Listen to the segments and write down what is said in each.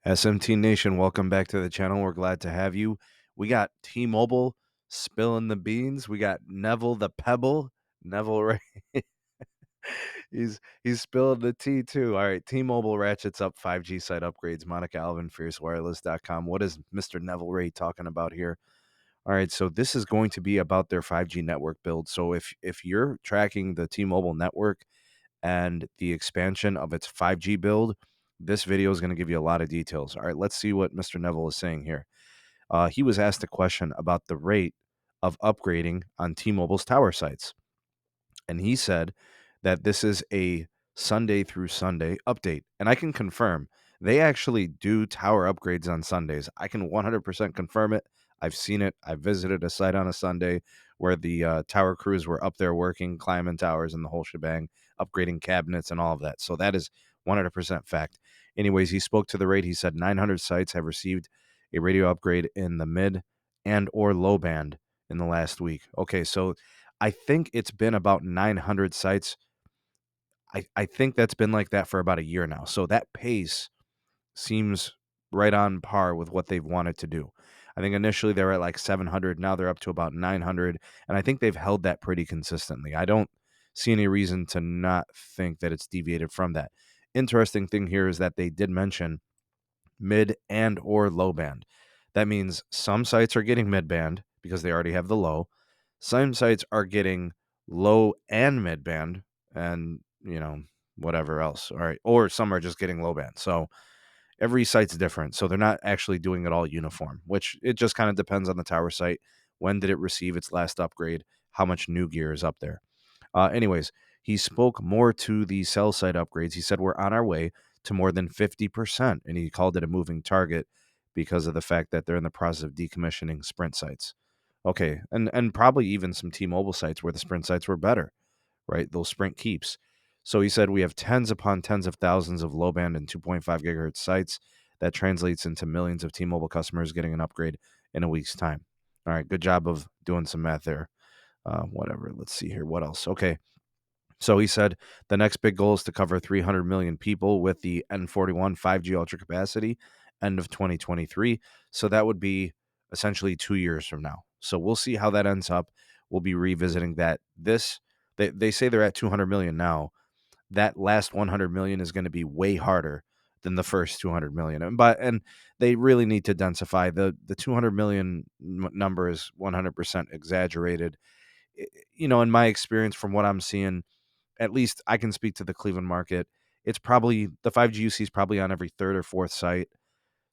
SMT Nation, welcome back to the channel. We're glad to have you. We got T-Mobile spilling the beans. We got Neville the Pebble. Neville, right? he's spilling the tea too. All right, T-Mobile ratchets up 5G site upgrades. Monica Alvin, FierceWireless.com. What is Mr. Neville Ray talking about here? All right, so this is going to be about their 5G network build. So if you're tracking the T-Mobile network and the expansion of its 5G build, this video is going to give you a lot of details. All right, let's see what Mr. Neville is saying here. He was asked a question about the rate of upgrading on T-Mobile's tower sites. And he said that this is a Sunday through Sunday update. And I can confirm they actually do tower upgrades on Sundays. I can 100% confirm it. I've seen it. I visited a site on a Sunday where the tower crews were up there working, climbing towers and the whole shebang, upgrading cabinets and all of that. So that is 100% fact. Anyways, he spoke to the rate. He said 900 sites have received a radio upgrade in the mid and or low band in the last week. Okay, so I think it's been about 900 sites. I think that's been like that for about a year now. So that pace seems right on par with what they've wanted to do. I think initially they were at like 700. Now they're up to about 900. And I think they've held that pretty consistently. I don't see any reason to not think that it's deviated from that. Interesting thing here is that they did mention mid and or low band. That means some sites are getting mid band because they already have the low. Some sites are getting low and mid band and, whatever else. All right. Or some are just getting low band. So every site's different. So they're not actually doing it all uniform, which it just kind of depends on the tower site. When did it receive its last upgrade? How much new gear is up there? Anyways, he spoke more to the cell site upgrades. He said we're on our way to more than 50%, and he called it a moving target because of the fact that they're in the process of decommissioning Sprint sites. Okay, and probably even some T-Mobile sites where the Sprint sites were better, right? Those Sprint keeps. So he said we have tens upon tens of thousands of low band and 2.5 gigahertz sites. That translates into millions of T-Mobile customers getting an upgrade in a week's time. All right, good job of doing some math there. Whatever. Let's see here. What else? Okay. So he said the next big goal is to cover 300 million people with the N41 5G Ultra Capacity end of 2023. So that would be essentially 2 years from now. So we'll see how that ends up. We'll be revisiting that. They say they're at 200 million now. That last 100 million is going to be way harder than the first 200 million. And they really need to densify. The 200 million number is 100% exaggerated. In my experience from what I'm seeing, at least I can speak to the Cleveland market. It's probably the 5G UC is probably on every third or fourth site.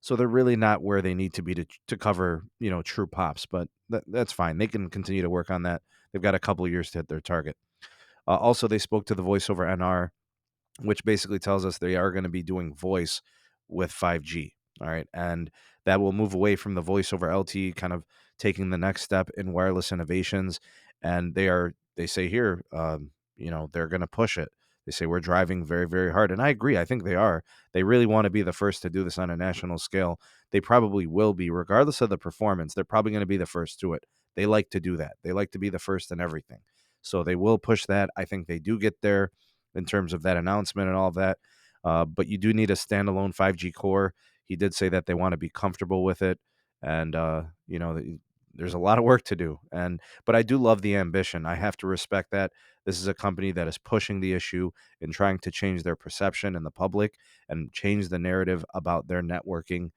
So they're really not where they need to be to cover, true pops, but that's fine. They can continue to work on that. They've got a couple of years to hit their target. Also, they spoke to the voice over NR, which basically tells us they are going to be doing voice with 5G. All right. And that will move away from the voice over LTE, kind of taking the next step in wireless innovations. And they say here, they're going to push it. They say we're driving very, very hard. And I agree. I think they are. They really want to be the first to do this on a national scale. They probably will be, regardless of the performance. They're probably going to be the first to it. They like to do that. They like to be the first in everything. So they will push that. I think they do get there in terms of that announcement and all of that. But you do need a standalone 5G core. He did say that they want to be comfortable with it. And, there's a lot of work to do. But I do love the ambition. I have to respect that. This is a company that is pushing the issue and trying to change their perception in the public and change the narrative about their networking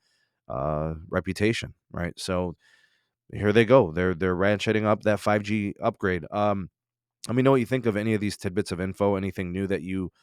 reputation, right? So here they go. They're ratcheting up that 5G upgrade. Let me know what you think of any of these tidbits of info. Anything new that you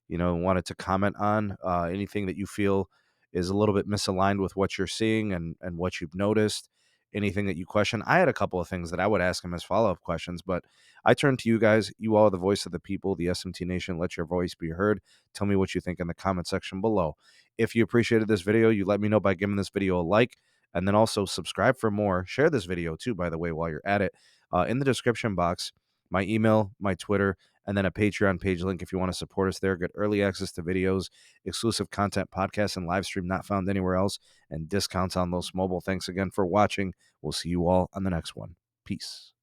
wanted to comment on, anything that you feel is a little bit misaligned with what you're seeing and what you've noticed, anything that you question. I had a couple of things that I would ask him as follow-up questions, but I turn to you guys. You all are the voice of the people, the SMT Nation. Let your voice be heard. Tell me what you think in the comment section below. If you appreciated this video, you let me know by giving this video a like, and then also subscribe for more. Share this video too, by the way, while you're at it. In the description box, my email, my Twitter, and then a Patreon page link if you want to support us there. Get early access to videos, exclusive content, podcasts, and live stream not found anywhere else, and discounts on those mobile. Thanks again for watching. We'll see you all on the next one. Peace.